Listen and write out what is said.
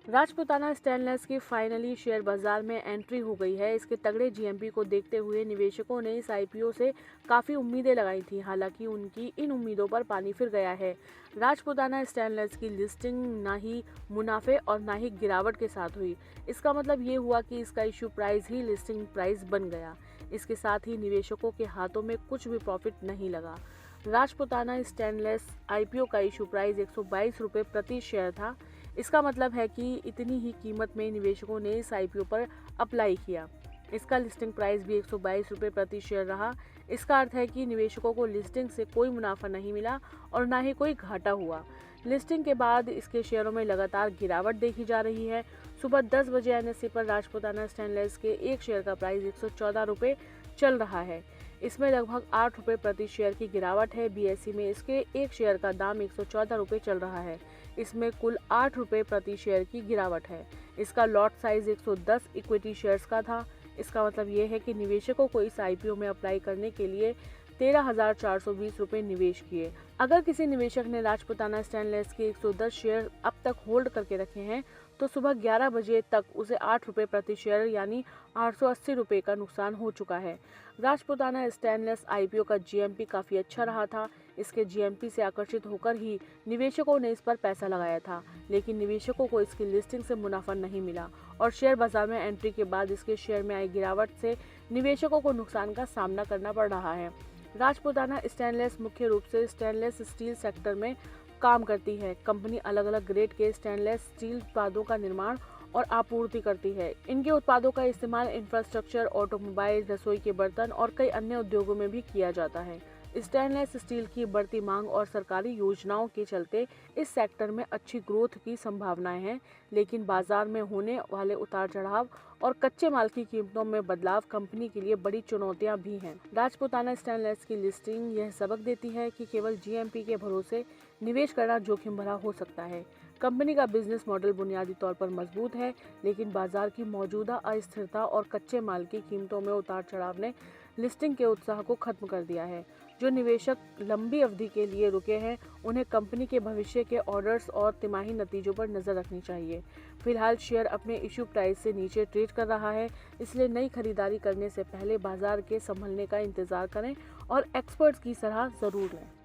Rajputana stainless की finally share बाजार में एंट्री हो गई है। इसके तगड़े जीएमपी को देखते हुए निवेशकों ने इस आईपीओ से काफ़ी उम्मीदें लगाई थी। हालांकि उनकी इन उम्मीदों पर पानी फिर गया है। राजपूताना स्टेनलेस की लिस्टिंग ना ही मुनाफे और ना ही गिरावट के साथ हुई। इसका मतलब ये हुआ कि इसका इश्यू प्राइस ही लिस्टिंग प्राइस बन गया। इसके साथ ही निवेशकों के हाथों में कुछ भी प्रॉफिट नहीं लगा। राजपूताना स्टेनलेस आईपीओ का इशू प्राइस 122 रुपये प्रति शेयर था। इसका मतलब है कि इतनी ही कीमत में निवेशकों ने इस आईपीओ पर अप्लाई किया। इसका लिस्टिंग प्राइस भी 122 रुपये प्रति शेयर रहा। इसका अर्थ है कि निवेशकों को लिस्टिंग से कोई मुनाफा नहीं मिला और ना ही कोई घाटा हुआ। लिस्टिंग के बाद इसके शेयरों में लगातार गिरावट देखी जा रही है। सुबह 10 बजे एनएसई पर राजपूताना स्टेनलेस के एक शेयर का प्राइस 114 रुपये चल रहा है। इसमें लगभग 8 रुपये प्रति शेयर की गिरावट है। बीएसई में इसके एक शेयर का दाम 114 रुपये चल रहा है। इसमें कुल 8 रुपये प्रति शेयर की गिरावट है। इसका लॉट साइज 110 इक्विटी शेयर्स का था। इसका मतलब ये है कि निवेशकों को इस आईपीओ में अप्लाई करने के लिए 13,420 रुपये निवेश किए। अगर किसी निवेशक ने राजपूताना स्टेनलेस के 110 शेयर अब तक होल्ड करके रखे हैं तो सुबह 11 बजे तक उसे 8 रुपये प्रति शेयर यानी 880 रुपये का नुकसान हो चुका है। राजपूताना स्टेनलेस आईपीओ का जीएमपी काफ़ी अच्छा रहा था। इसके जीएमपी से आकर्षित होकर ही निवेशकों ने इस पर पैसा लगाया था, लेकिन निवेशकों को इसकी लिस्टिंग से मुनाफा नहीं मिला और शेयर बाजार में एंट्री के बाद इसके शेयर में आई गिरावट से निवेशकों को नुकसान का सामना करना पड़ रहा है। राजपूताना स्टेनलेस मुख्य रूप से स्टेनलेस स्टील सेक्टर में काम करती है। कंपनी अलग अलग ग्रेड के स्टेनलेस स्टील उत्पादों का निर्माण और आपूर्ति करती है। इनके उत्पादों का इस्तेमाल इंफ्रास्ट्रक्चर, ऑटोमोबाइल, रसोई के बर्तन और कई अन्य उद्योगों में भी किया जाता है। स्टेनलेस स्टील की बढ़ती मांग और सरकारी योजनाओं के चलते इस सेक्टर में अच्छी ग्रोथ की संभावनाएं हैं, लेकिन बाजार में होने वाले उतार चढ़ाव और कच्चे माल की कीमतों में बदलाव कंपनी के लिए बड़ी चुनौतियां भी हैं। राजपूताना स्टेनलेस की लिस्टिंग यह सबक देती है कि केवल जीएमपी के भरोसे निवेश करना जोखिम भरा हो सकता है। कंपनी का बिजनेस मॉडल बुनियादी तौर पर मजबूत है, लेकिन बाजार की मौजूदा अस्थिरता और कच्चे माल की कीमतों में उतार चढ़ाव ने लिस्टिंग के उत्साह को खत्म कर दिया है। जो निवेशक लंबी अवधि के लिए रुके हैं, उन्हें कंपनी के भविष्य के ऑर्डर्स और तिमाही नतीजों पर नजर रखनी चाहिए। फिलहाल शेयर अपने इश्यू प्राइस से नीचे ट्रेड कर रहा है, इसलिए नई खरीदारी करने से पहले बाजार के संभलने का इंतजार करें और एक्सपर्ट्स की सलाह जरूर लें।